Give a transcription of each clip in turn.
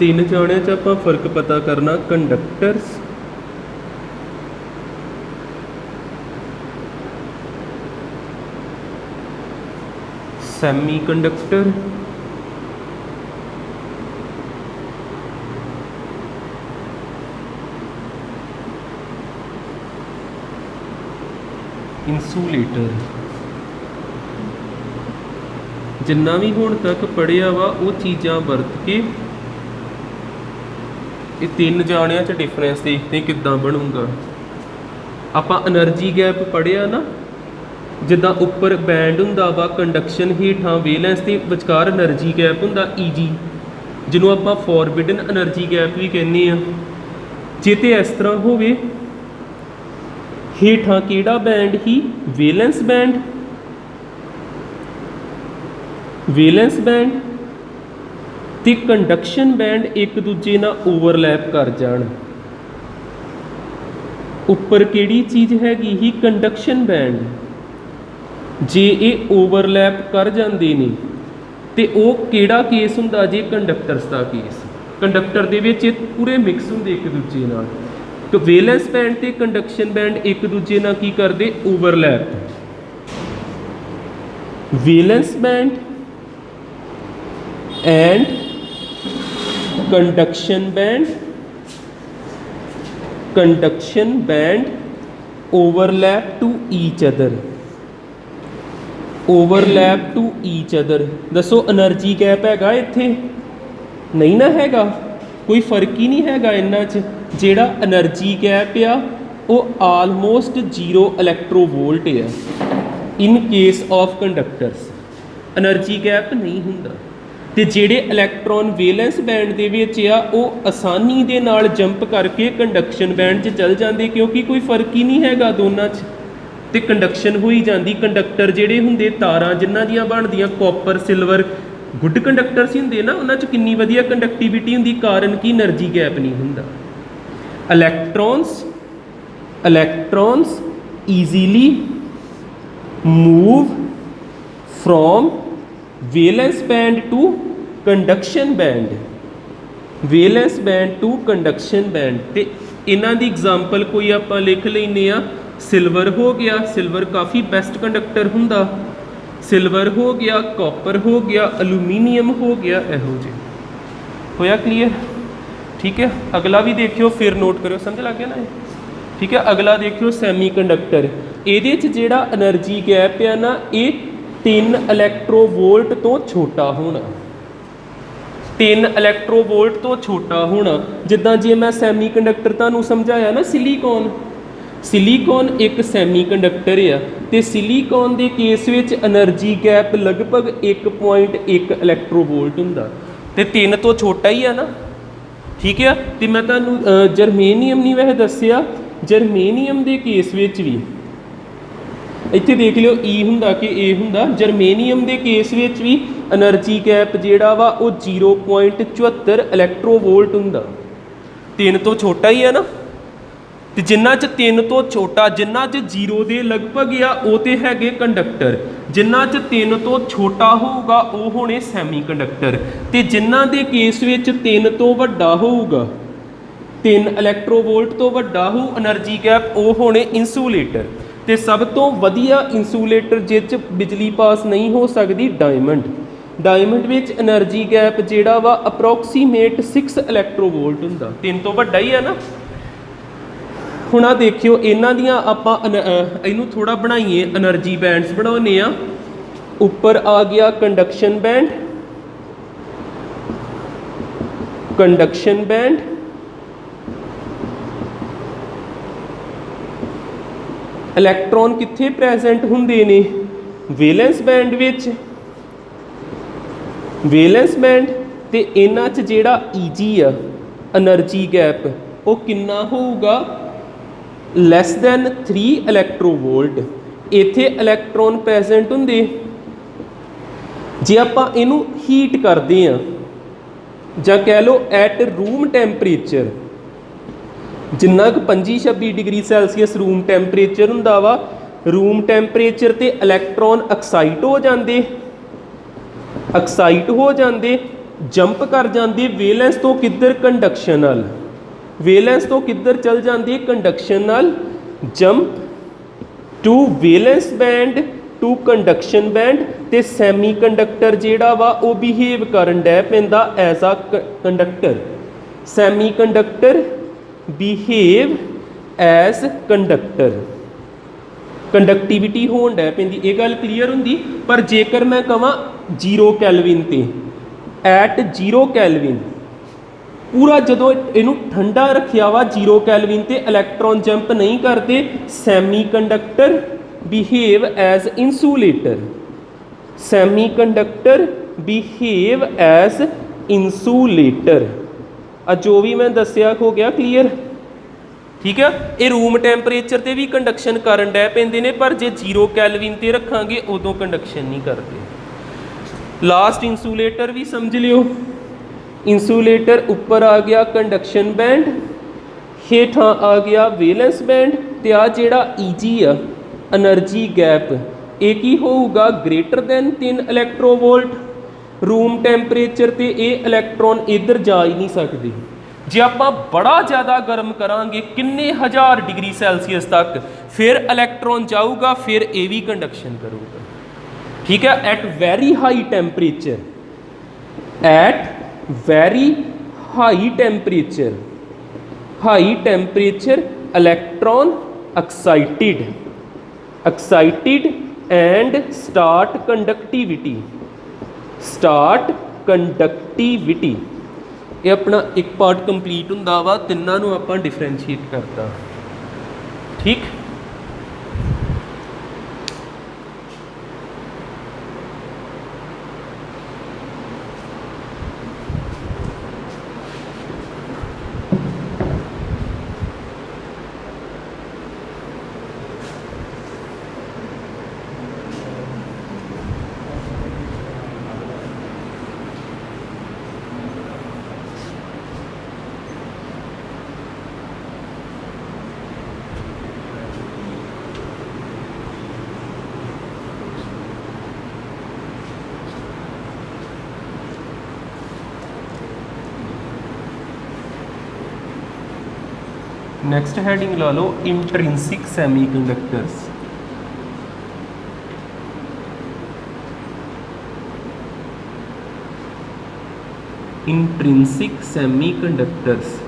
तीन जाणिਆਂ 'ਚ ਆਪਾਂ फर्क पता करना कंडक्टर्स सैमी कंडक्टर इंसूलेटर। जिन्ना भी हुण तक पढ़िया वा वो चीज़ां वरत के ये तीन जाणिਆਂ 'ਚ डिफरेंस देखते किद्दां बनूगा। आपां एनर्जी गैप पढ़िया ना, जिद्दां उपर बैंड हुंदा वा कंडक्शन हेठां वेलेंस ते विचकार एनर्जी गैप हुंदा ईजी, जिन्हों आपां फॉरबिडन एनर्जी गैप भी कहने आ। जे ते इस तरह होवे हेठां किहड़ा बैंड ही वेलेंस बैंड, वेलेंस बैंड ते कंडक्शन बैंड एक दूजे नाल ओवरलैप कर जाण। उपर किहड़ी चीज़ हैगी ही कंडक्शन बैंड, जे ये ओवरलैप कर जांदे ने ते ओह किहड़ा केस हुंदा जे कंडक्टर्स दा केस। कंडक्टर दे विच पूरे मिक्स हुंदे एक दूजे नाल, तो वेलेंस बैंड ते कंडक्शन बैंड एक दूजे नाल की करदे overlap. Valence band and conduction band overlap to each other, overlap to each other. दसो एनर्जी गैप हैगा इत्थे? नहीं ना हैगा, कोई फर्क ही नहीं हैगा इन्हां च। जिहड़ा एनर्जी गैप आ वो आलमोस्ट 0 इलैक्ट्रोवोल्ट है in case of conductors, energy gap नहीं हुंदा। ते जिहड़े इलैक्ट्रॉन वेलेंस बैंड दे विच आ वो आसानी दे नाल जंप करके कंडक्शन बैंड 'च चल जांदे, क्योंकि कोई फर्क ही नहीं हैगा दोनों 'च, ते कंडक्शन होई जांदी। कंडक्टर जिहड़े हुंदे तारां जिन्हां दियां बनदियां कॉपर सिल्वर गुड कंडक्टर्स ही हुंदे ना, उन्हां 'च किन्नी वधिया कंडक्टिविटी हुंदी, कारण कि एनर्जी गैप नहीं हुंदा। Electrons easily move from valence band to conduction band, valence band to conduction band. ते इन्हां दी एग्जाम्पल कोई आपां लिख लैने आ। सिल्वर हो गया, सिल्वर काफ़ी बेस्ट कंडक्टर हुंदा, सिल्वर हो गया, कॉपर हो गया, अलूमीनीयम हो गया, इहो जे होया क्लीयर। ठीक है, अगला भी देखियो फिर नोट करो, समझ लग गया ना। ठीक है, अगला देखियो सैमी कंडक्टर। ये जिहड़ा एनर्जी गैप है ना, ये 3 इलैक्ट्रोवोल्ट तो छोटा होना, 3 इलैक्ट्रोवोल्ट तो छोटा होना। जिद्दां जे मैं सैमी कंडक्टर तुहानूं समझाया ना, सिलीकॉन एक सैमी कंडक्टर आ, ते सिलीकॉन के केस विच एनर्जी गैप लगभग 1.1 इलैक्ट्रोवोल्ट हुंदा, ते 3 तो छोटा ही है ना। ठीक है, तो मैं तुहानूं जरमेनीयम नहीं वैसे दस्सिया, जरमेनीयम के केस विच भी इत्थे देख लियो ई हुंदा कि ए हुंदा। जरमेनीयम के केस विच भी एनर्जी गैप जिहड़ा वा वो 0.74 इलैक्ट्रोवोल्ट हुंदा, 3 तो छोटा ही है ना। तो जिन्हां च 3 तो छोटा, जिन्हां च 0 के लगभग आ वो तो है कंडक्टर, जिन्हां च 3 तो छोटा होगा वो होने सैमी कंडक्टर, तो जिन्हां के केस विच 3 तो वड्डा होगा, 3 इलैक्ट्रोवोल्ट तो वड्डा हो एनर्जी गैप, वो होने इंसूलेटर। तो सब तो वधिया इंसूलेटर जिस च बिजली पास नहीं हो सकती, diamond. Diamond which energy gap जिहड़ा वा अप्रोक्सीमेट 6 इलैक्ट्रोवोल्ट हुंदा, 3 तो वड्डा ही है ना। हुण आ देखियो इन्हां दियां आपां इहनूं थोड़ा बनाइए, एनर्जी बैंड्स बनाउने आ। उपर आ गया conduction band, conduction band, electron कित्थे प्रेजेंट हुंदे ने? Valence band which, valence band. ते इन्हां च जिहड़ा ईजी आ एनर्जी गैप वो किन्ना होऊगा? Less than 3 इलैक्ट्रोवोल्ट। इत्थे इलैक्ट्रॉन प्रेजेंट हुंदे। जे आपां इहनूं हीट करदे आ जां कह लो एट रूम टैंपरेचर, जिन्ना कि 25-26 डिग्री सैल्सीयस रूम टैंपरेचर हुंदा वा, रूम टैंपरेचर ते इलैक्ट्रॉन एक्साइट हो जाते, एक्साइट हो जाते जंप कर जाती वेलेंस तो किधर कंडक्शन नाल, वेलेंस तो किधर चल जाती है कंडक्शन नाल। Jump to valence band to conduction band, तो सैमी कंडक्टर जिहड़ा वा वो बिहेव करन डै पैंदा एज आ conductor. Semiconductor behave as conductor, conductivity होण डै पैंदी, ये गल क्लीयर हुंदी। पर जेकर मैं कहां 0 कैलविन ते एट 0 कैलविन पूरा जदों इनू ठंडा रखिया वा 0 कैलविन ते इलैक्ट्रॉन जंप नहीं करते, semiconductor behave as insulator, semiconductor behave as insulator. जो भी मैं दसिया हो गया क्लीयर, ठीक है। ये रूम टैंपरेचर ते भी कंडक्शन करन डै पैंदे ने, पर जे 0 कैलविन ते रखांगे उदों कंडक्शन नहीं करते। लास्ट इंसूलेटर भी समझ लियो। इंसूलेटर उपर आ गया कंडक्शन बैंड, हेठां आ गया वेलेंस बैंड, ते आ जिहड़ा ईजी आ एनर्जी गैप, ये की होऊगा ग्रेटर दैन 3 इलैक्ट्रोवोल्ट। रूम टैंपरेचर ते ये इलैक्ट्रॉन इधर जा ही नहीं सकते। जे आप बड़ा ज़्यादा गर्म करांगे किन्ने 1000 डिग्री सैल्सीयस तक, फिर इलैक्ट्रॉन जाऊगा, फिर ये भी कंडक्शन करूगा, ठीक है। At very high temperature, at very high temperature, high temperature electron excited, excited and start conductivity, start conductivity. ये अपना एक पार्ट कंप्लीट हुंदा वा, तिन्नां नूं आपां डिफरेंशिएट करता, ठीक। नेक्स्ट हैडिंग ला लो इंट्रिंसिक सेमीकंडक्टर्स। इंट्रिंसिक सेमीकंडक्टर्स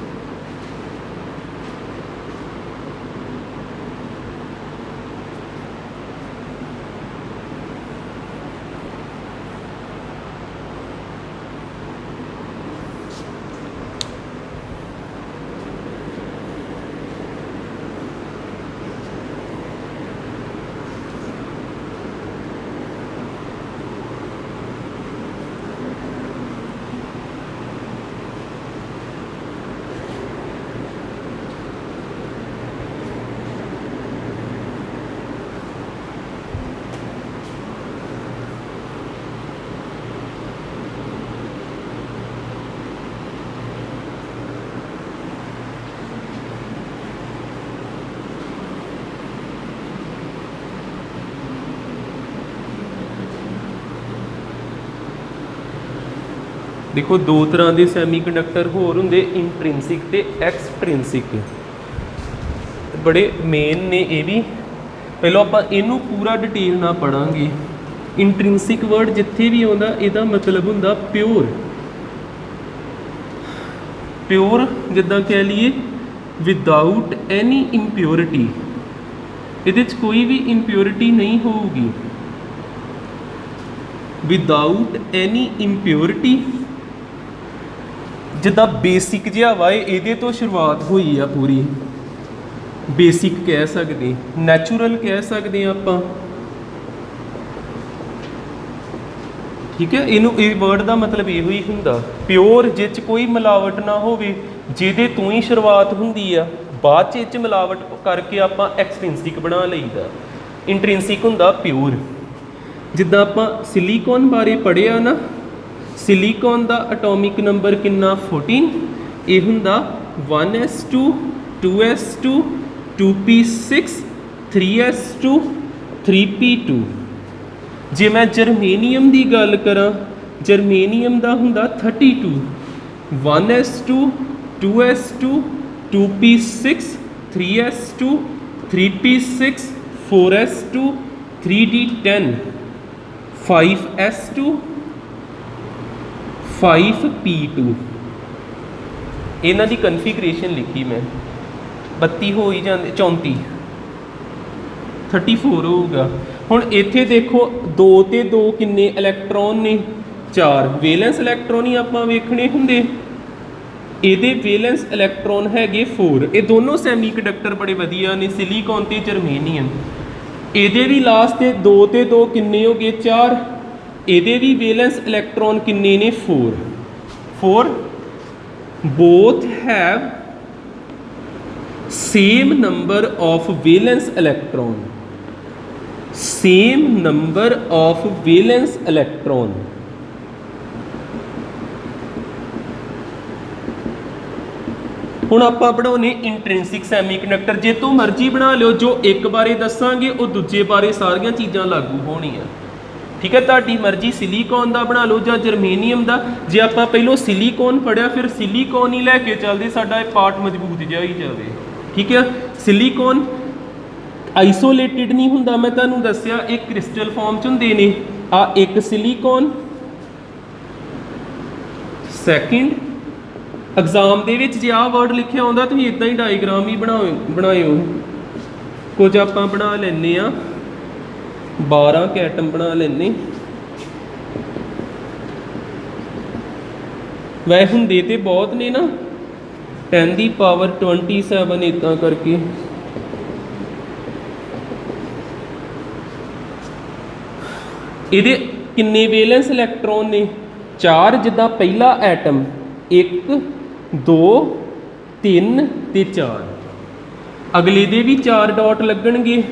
देखो दो तरह के सैमीकंडक्टर होर होंगे, इंट्रिंसिक ते एक्सट्रिंसिक। बड़े मेन ने ये भी, पहलो आप इनू पूरा डिटेल ना पढ़ांगे। इंट्रिंसिक वर्ड जिथे भी आता यदा मतलब होंदा प्योर, प्योर जिदा कह लीए विदाउट एनी इंप्योरिटी, ये कोई भी इंप्योरिटी नहीं होगी, विदाउट एनी इंप्योरिटी। जिदा बेसिक जिहा वा ये तो शुरुआत हुई आ पूरी, बेसिक कह सकते, नैचुरल कह सकते आप, ठीक है। इनू ये वर्ड का मतलब यो ही हुंदा प्योर, जिस कोई मिलावट ना होवे, जिहदे तो ही शुरुआत हुंदी आ, बाद च मिलावट करके आप एक्सट्रिंसिक बना लईदा। इंट्रिंसिक हुंदा प्योर। जिद्दां आपां सिलीकॉन बारे पढ़िया ना, सिलीकॉन का एटॉमिक नंबर कितना 14, ये हुंदा 1s2 2s2 2p6 3s2 3p2। जे मैं जर्मेनियम की गल करा, ਜਰਮੇਨੀਅਮ ਦਾ ਹੁੰਦਾ 32 1s2 2s2 2p6 3s2 3p6 4s2 3d10 5s2 5p2 ਇਹਨਾਂ ਦੀ ਕਨਫੀਗਰੇਸ਼ਨ ਲਿਖੀ ਮੈਂ 32 ਹੋ ਹੀ ਜਾਂਦੇ 34 34 ਹੋਊਗਾ। ਹੁਣ ਇੱਥੇ ਦੇਖੋ 2 ਤੇ 2 ਕਿੰਨੇ ਇਲੈਕਟ੍ਰੋਨ ਨੇ 4 ਵੈਲੈਂਸ ਇਲੈਕਟ੍ਰੋਨ ਹੀ ਆਪਾਂ ਵੇਖਣੇ ਹੁੰਦੇ। ਇਹਦੇ ਵੈਲੈਂਸ ਇਲੈਕਟ੍ਰੋਨ ਹੈਗੇ 4। ਇਹ ਦੋਨੋਂ ਸੈਮੀਕੰਡਕਟਰ ਬੜੇ ਵਧੀਆ ਨੇ ਸਿਲੀਕॉन ਤੇ ਜਰਮੇਨੀਅਮ। ਇਹਦੇ ਵੀ ਲਾਸਟ ਤੇ 2 ਤੇ 2 ਕਿੰਨੇ ਹੋ ਗਏ 4। ਇਹਦੇ ਵੀ ਵੈਲੈਂਸ ਇਲੈਕਟ੍ਰੋਨ ਕਿੰਨੇ ਨੇ 4 both have same number of valence electron same number of valence electron। ਹੁਣ ਆਪਾਂ ਬਣਾਉਨੇ ਇੰਟ੍ਰਿੰਸਿਕ ਸੈਮੀਕੰਡਕਟਰ। ਜੇ ਤੋਂ ਮਰਜ਼ੀ ਬਣਾ ਲਿਓ, ਜੋ ਇੱਕ ਬਾਰੇ ਦੱਸਾਂਗੇ ਉਹ ਦੂਜੇ ਬਾਰੇ ਸਾਰੀਆਂ ਚੀਜ਼ਾਂ ਲਾਗੂ ਹੋਣੀਆਂ। ਠੀਕ ਹੈ, ਤੁਹਾਡੀ ਮਰਜ਼ੀ ਸਿਲੀਕॉन ਦਾ ਬਣਾ ਲਓ ਜਾਂ ਜਰਮੇਨੀਅਮ ਦਾ। ਜੇ ਆਪਾਂ ਪਹਿਲੋਂ ਸਿਲੀਕॉन ਪੜਿਆ ਫਿਰ ਸਿਲੀਕॉन ਹੀ ਲੈ ਕੇ ਚੱਲਦੇ, ਸਾਡਾ ਇਹ ਪਾਰਟ ਮਜ਼ਬੂਤ ਜਿਹਾ ਹੀ ਜਾਵੇ। ਠੀਕ ਹੈ, ਸਿਲੀਕॉन ਆਈਸੋਲੇਟਿਡ ਨਹੀਂ ਹੁੰਦਾ, ਮੈਂ ਤੁਹਾਨੂੰ ਦੱਸਿਆ ਇਹ ਕ੍ਰਿਸਟਲ ਫਾਰਮ ਚ ਹੁੰਦੇ ਨੇ। ਆ ਇੱਕ ਸਿਲੀਕॉन। ਸੈਕਿੰਡ, ਐਗਜ਼ਾਮ ਦੇ ਵਿੱਚ ਜੇ ਆਹ ਵਰਡ ਲਿਖਿਆ ਹੁੰਦਾ ਤੁਸੀਂ ਇਦਾਂ ਹੀ ਡਾਇਗਰਾਮ ਹੀ ਬਣਾਇਓ। ਕੁਝ ਆਪਾਂ ਬਣਾ ਲੈਂਦੇ ਆ 12 ਕੇ ਐਟਮ ਬਣਾ ਲੈਂਦੇ। ਵੈ ਹੁੰਦੇ ਤੇ ਬਹੁਤ ਨੇ ਨਾ 10 ਦੀ ਪਾਵਰ 27 ਇਦਾਂ ਕਰਕੇ। ਇਹਦੇ ਕਿੰਨੇ ਵੈਲੈਂਸ ਇਲੈਕਟ੍ਰੋਨ ਨੇ 4। ਜਿੱਦਾਂ ਪਹਿਲਾ ਐਟਮ 1 2 3 ਤੇ 4, ਅਗਲੇ ਦੇ ਵੀ 4 ਡਾਟ ਲੱਗਣਗੇ।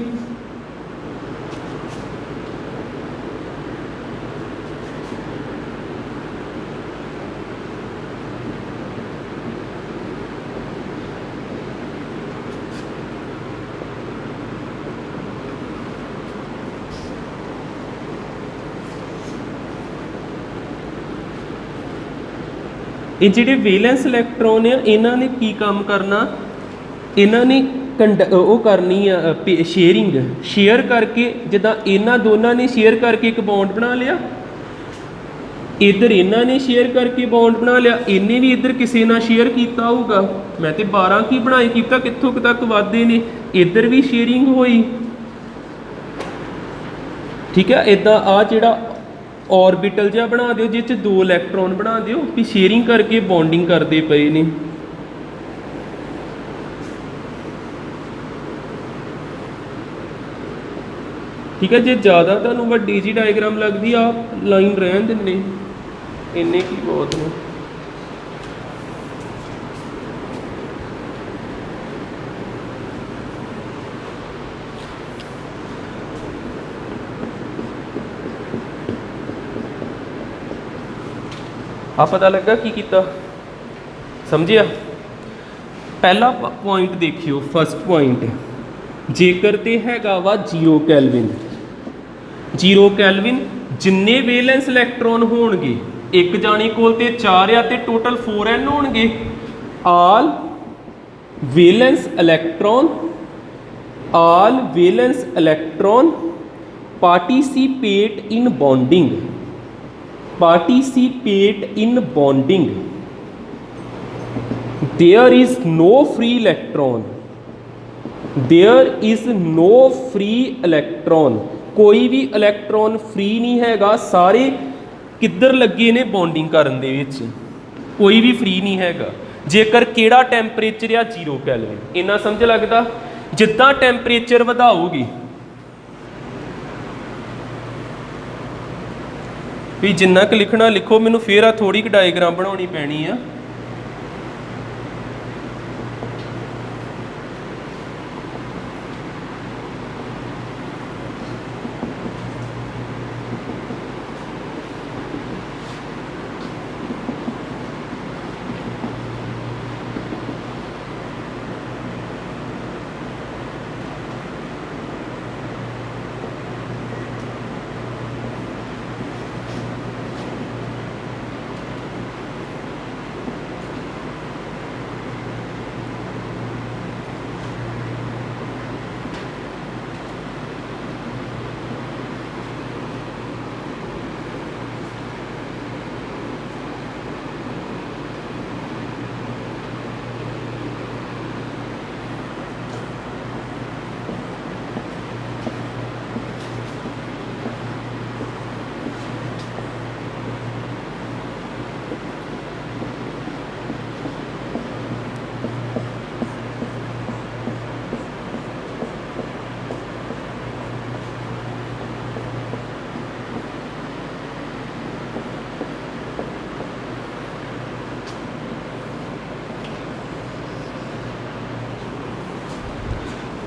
ਇਹ ਜਿਹੜੇ ਵੈਲੈਂਸ ਇਲੈਕਟ੍ਰੋਨ ਆ ਇਹਨਾਂ ਨੇ ਕੀ ਕੰਮ ਕਰਨਾ, ਇਹਨਾਂ ਨੇ ਉਹ ਕਰਨੀ ਆ ਸ਼ੇਅਰ ਕਰਕੇ। ਜਿੱਦਾਂ ਇਹਨਾਂ ਦੋਨਾਂ ਨੇ ਸ਼ੇਅਰ ਕਰਕੇ ਇੱਕ ਬੌਂਡ ਬਣਾ ਲਿਆ, ਇੱਧਰ ਇਹਨਾਂ ਨੇ ਸ਼ੇਅਰ ਕਰਕੇ ਬੌਂਡ ਬਣਾ ਲਿਆ, ਇਹਨੇ ਵੀ ਇੱਧਰ ਕਿਸੇ ਨਾਲ ਸ਼ੇਅਰ ਕੀਤਾ ਹੋਊਗਾ। ਮੈਂ ਤੇ 12 ਕੀ ਬਣਾਈ ਕੀਤਾ, ਕਿੱਥੋਂ ਤੱਕ ਵਾਧੇ ਨੇ, ਇੱਧਰ ਵੀ ਸ਼ੇਅਰਿੰਗ ਹੋਈ। ਠੀਕ ਹੈ, ਇੱਦਾਂ ਆ ਜਿਹੜਾ ऑर्बिटल जिहा बना दिओ जिस 2 इलैक्ट्रॉन बना दिओ भी शेयरिंग करके बॉन्डिंग करते पे ने। ठीक है, जे ज़्यादा तुहानूं वड्डी जी डायग्राम लगती आप लाइन रहन दिंदे, इन्ने की बहुत ने। आ पता लगा की कीता, समझिया। पहला पॉइंट देखियो, फस्ट पॉइंट जेकर ते हैगा वा 0 कैलविन। 0 कैलविन जिन्ने वैलेंस इलैक्ट्रॉन होणगे एक जाने कोल ते 4 या ते टोटल 4n होणगे। All valence electron participate in bonding. Participate in bonding. There is no free electron. There is no free electron. कोई भी इलैक्ट्रॉन फ्री नहीं हैगा, सारे किधर लगे ने बॉन्डिंग करन दे विच, कोई भी फ्री नहीं हैगा। जेकर केड़ा टैंपरेचर आ 0 कैलविन, इन्ना समझ लगदा। जिद्दां टैंपरेचर वधाओगे भी जिन्ना क लिखना लिखो, मैनू फिर आ थोड़ी डायग्राम बनानी पैनी है।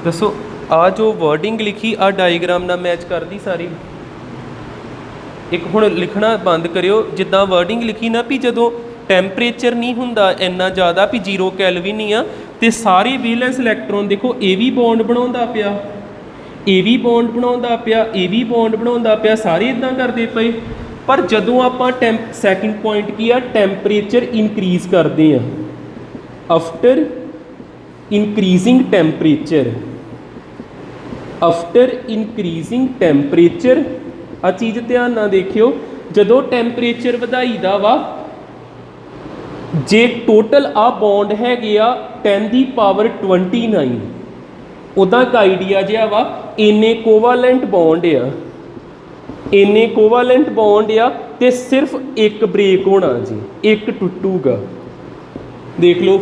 दसो आ जो वर्डिंग लिखी आ डायग्राम नाल मैच करदी सारी। एक हुण लिखना बंद करियो जिद्दां वर्डिंग लिखी ना भी जदों टैंपरेचर नहीं हुंदा इन्ना ज़्यादा भी 0 कैलविन ही आ ते सारे वैलेंस इलैक्ट्रॉन देखो ये भी बॉन्ड बनाउंदा पिया, ये भी बॉन्ड बनाउंदा पिया, ये भी बॉन्ड बनाउंदा पिया, सारे इदां करदे पए। पर जदों आपां सैकेंड पॉइंट की आ टैंपरेचर इनक्रीज़ करदे आ after increasing temperature, after increasing temperature आ चीज़ ध्यान नाल देखियो जदों टैंपरेचर वधाईदा वा जे टोटल आ बॉन्ड हैगे आ 10 ਦੀ ਪਾਵਰ 29 ਉਹਦਾ ਇੱਕ ਆਈਡੀਆ ਜਿਹਾ ਵਾ ਇੰਨੇ ਕੋਵਾਲੈਂਟ ਬੌਂਡ ਆ, ਇੰਨੇ ਕੋਵਾਲੈਂਟ ਬੌਂਡ ਆ ਤੇ ਸਿਰਫ ਇੱਕ ਬ੍ਰੇਕ ਹੋਣਾ ਜੀ, ਇੱਕ ਟੁੱਟੂਗਾ। ਦੇਖ ਲਓ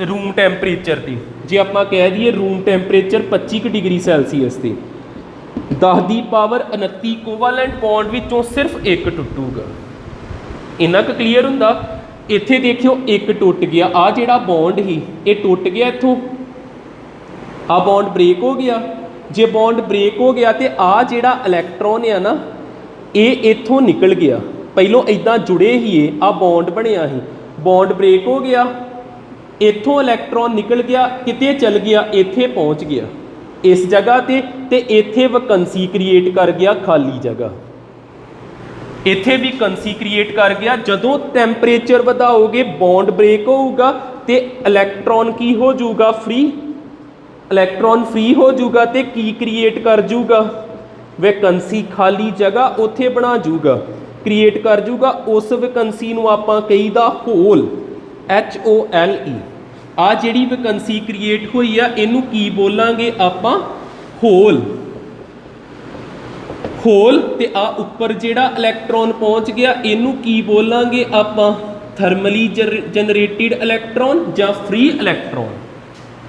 रूम टैंपरेचर ते जे आप कह दीए रूम टैंपरेचर 25 डिग्री सैल्सीयस से 10 ਦੀ ਪਾਵਰ 29 कोवालेंट बॉन्ड विचों सिर्फ एक टुटूगा। इन्ना क क्लीयर हुंदा। इत्थे देखियो एक टुट गया, आ जिहड़ा बॉन्ड ही ये टुट गया, इत्थों आ बॉन्ड ब्रेक हो गया। जे बॉन्ड ब्रेक हो गया तो आ जिहड़ा इलैक्ट्रॉन है ना ये इत्थों निकल गया। पहलों इदां जुड़े ही आ बॉन्ड बनिया ही, बॉन्ड ब्रेक हो गया, इत्थों इलैक्ट्रॉन निकल गया, किते चल गया, इत्थे पहुँच गया इस जगह ते इत्थे वैकेंसी क्रिएट कर गया खाली जगह, इत्थे भी वैकेंसी क्रिएट कर गया। जदों टैंपरेचर वधाओगे बॉन्ड ब्रेक होगा तो इलैक्ट्रॉन की हो जाऊगा फ्री, इलैक्ट्रॉन फ्री हो जाऊगा तो की क्रिएट कर जूगा वैकेंसी, खाली जगह उत्थे बना जूगा, क्रिएट कर जूगा। उस वैकेंसी नूं आपां कहीदा होल, HOLE। आ जिहड़ी वैकेंसी क्रिएट हुई आ इनू की बोलांगे आपां होल, होल ते आ उपर जिहड़ा इलैक्ट्रॉन पहुँच गया इनू की बोलांगे आपां थर्मली जनरेटिड इलैक्ट्रॉन या फ्री इलैक्ट्रॉन।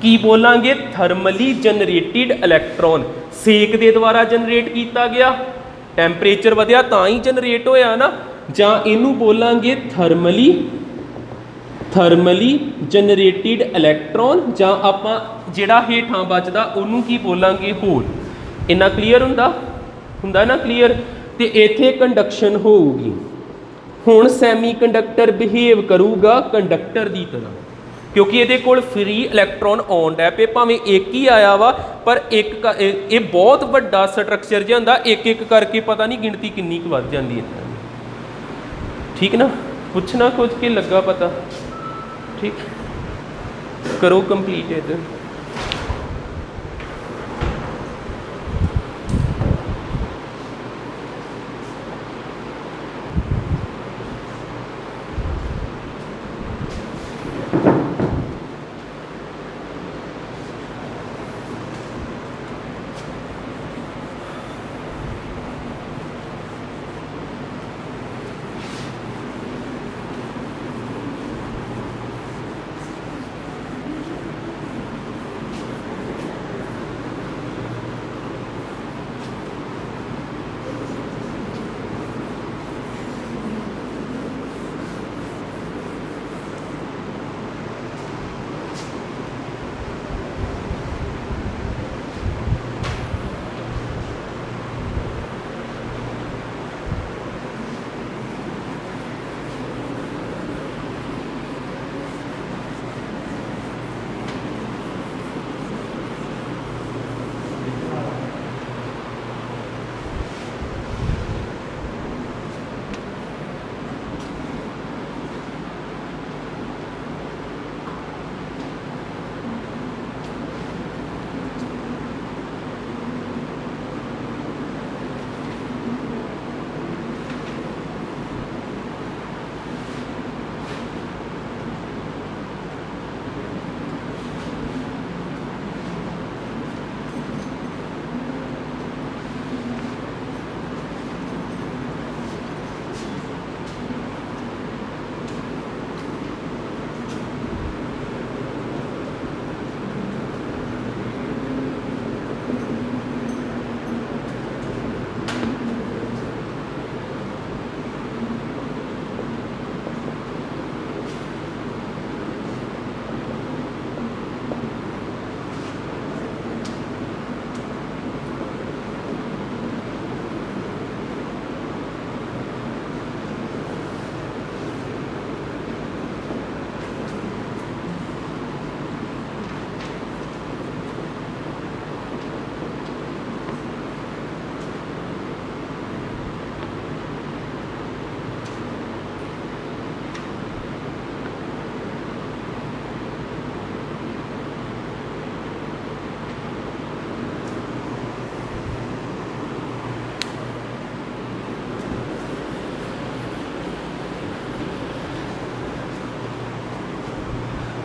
की बोलांगे थर्मली जनरेटिड इलैक्ट्रॉन, सेक दे द्वारा जनरेट किया गया, टैंपरेचर वधिया तां ही जनरेट होया ना, जां इनू बोलांगे थर्मली जनरेटिड इलैक्ट्रॉन, जां आपां जिहड़ा हेठां बचदा उहनूं की बोलांगे होल। इन्ना क्लीयर हुंदा ना क्लीयर। ते इत्थे कंडक्शन होऊगी। हुण सैमी कंडक्टर बिहेव करूगा कंडक्टर की तरह, क्योंकि ये कोल फ्री इलैक्ट्रॉन आउण डै पे, भावें एक ही आया वा पर एक ये बहुत वड्डा स्ट्रक्चर जिहा हुंदा, एक एक करके पता नहीं गिनती किन्नी क वध जांदी है। ठीक ना, पुछना कुछ कि लगा पता? ठीक, करो कंप्लीट है।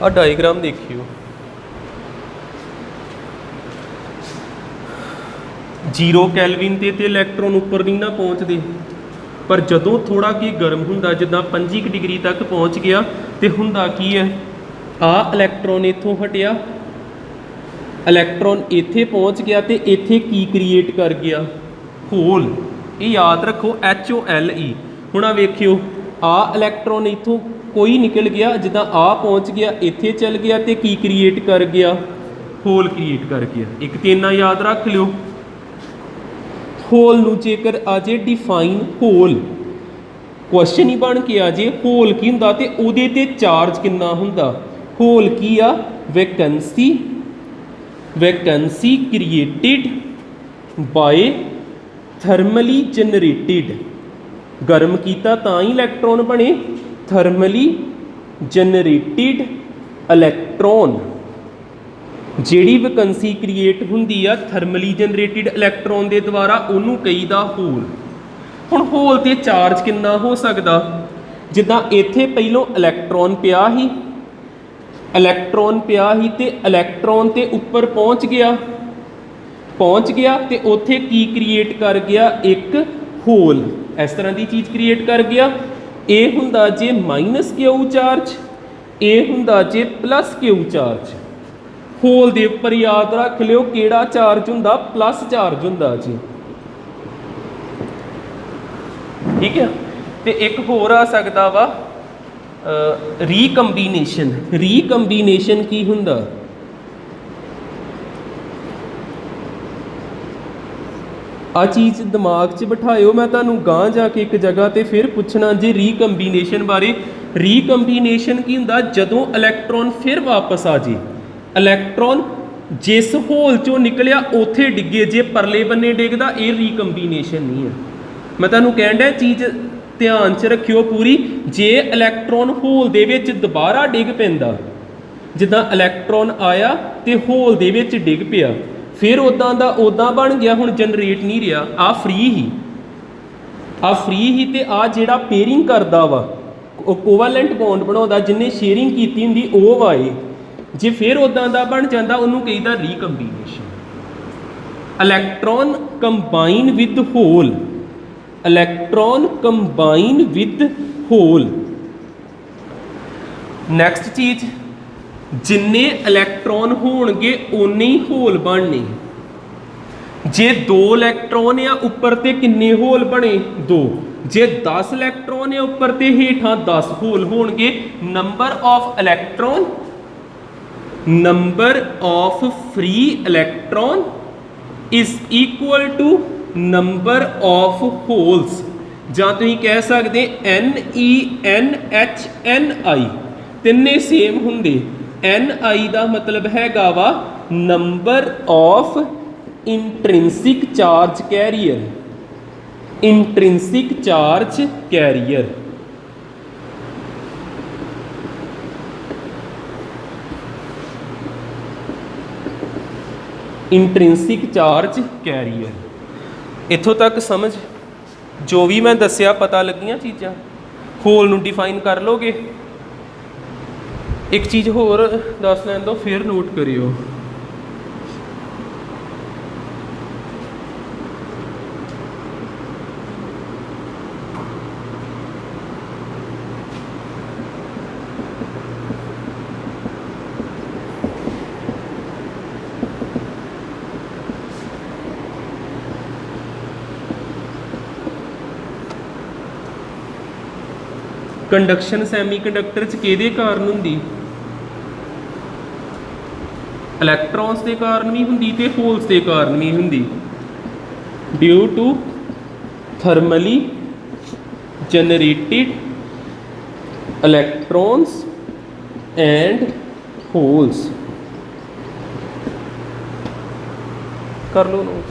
आ डायग्राम देखियो, जीरो कैलविन ते इलैक्ट्रॉन उपर नहीं ना पहुँचते, पर जदों थोड़ा कि गर्म हुंदा जिद्दां 25 डिग्री तक पहुँच गया तो हुंदा की है, आ इलैक्ट्रॉन इत्थों हटिया, इलैक्ट्रॉन इत्थे पहुँच गया तो इत्थे की क्रिएट कर गया, होल। ये याद रखो HOLE। हुण आ वेखियो, आ इलैक्ट्रॉन इत्थों कोई निकल गया, जिद्दां आ पहुँच गया इत्थे चल गया तो की क्रिएट कर गया, होल क्रिएट कर गया। एक तो इन्ना याद रख लियो। होल नूं जेकर आ जे डिफाइन होल, क्वेश्चन ही बन के आ जे होल की हुंदा ते उहदे ते चार्ज कितना हुंदा। होल की आ, वैकेंसी, वैकेंसी क्रिएटिड बाय थर्मली जनरेटिड, गर्म किया तां ही इलैक्ट्रॉन बने, थर्मली जनरेटिड इलैक्ट्रॉन, जिहड़ी वैकेंसी क्रिएट हुंदी आ थर्मली जनरेटिड इलैक्ट्रॉन के द्वारा, उन्होंने कहीदा होल। हुण होल ते चार्ज कितना हो सकता, जिद्दां इत्थे पहलों इलैक्ट्रॉन पिया ही, इलैक्ट्रॉन पिया ही ते इलैक्ट्रॉन ते उपर पहुँच गया, पहुँच गया तो उत्थे की क्रिएट कर गया, एक होल। इस तरह की चीज़ क्रिएट कर गया। ये हुंदा जे माइनस क्यू चार्ज, ये हुंदा जे प्लस क्यू चार्ज। होल दे उपर याद रख लियो किहड़ा चार्ज हुंदा, प्लस चार्ज हुंदा जी, ठीक है। तो एक होर आ सकता वा रीकंबीनेशन। रीकंबीनेशन की हुंदा, आ चीज़ दिमाग च बिठाओ, मैं तुहानूं गांह जाके एक जगह ते फिर पूछना जे रीकंबीनेशन बारे। रीकंबीनेशन की हुंदा, जदों इलैक्ट्रॉन फिर वापस आ जे, इलैक्ट्रॉन जिस होल चों निकलिया उत्थे डिगे, जे परले बन्ने डिगदा, ये रीकंबीनेशन नहीं है। मैं तुहानूं कहण डया चीज़ ध्यान च रखियो पूरी, जे इलैक्ट्रॉन होल दे विच दोबारा डिग पैंदा, जिद्दां इलैक्ट्रॉन आया तो होल दे विच डिग पिया, फिर उदां दा उदां बन गया, हुण जनरेट नहीं रहा, आ फ्री ही, आ फ्री ही। तो आ जिहड़ा पेयरिंग करदा वा, कोवैलेंट बॉन्ड बनाउंदा, जिन्हें शेयरिंग कीती हुंदी ओह वाए, जे फिर उदां दा बन जांदा, उहनूं कहीदा recombination. Electron combine with hole, electron combine with hole. Next चीज़, जिन्ने इलैक्ट्रॉन होणगे उन्ने ही होल बनने। जे 2 इलैक्ट्रॉन या उपर ते किन्ने होल बने, 2। जे 10 इलैक्ट्रॉन या उपर ते हेठां 10 होल होणगे। Number of electron, number of free electron is equal to number of holes, जां तुसीं कह सकदे NENHNI, तिन्ने सेम हुंदे। NI का मतलब हैगा वा number of intrinsic charge carrier, intrinsic charge carrier. Intrinsic charge carrier. इत्थों तक समझ, जो भी मैं दसिया पता लगियां चीज़ां, होल नूं डिफाइन कर लोगे। एक चीज़ होर दस लैन दो, फिर नोट करियो। कंडक्शन सैमीकंडक्टर च किहदे कारण हुंदी, इलैक्ट्रॉन्स के कारण भी हुंदी ते होल्स के कारण भी हुंदी। Due to thermally generated electrons and holes. कर लो नोट।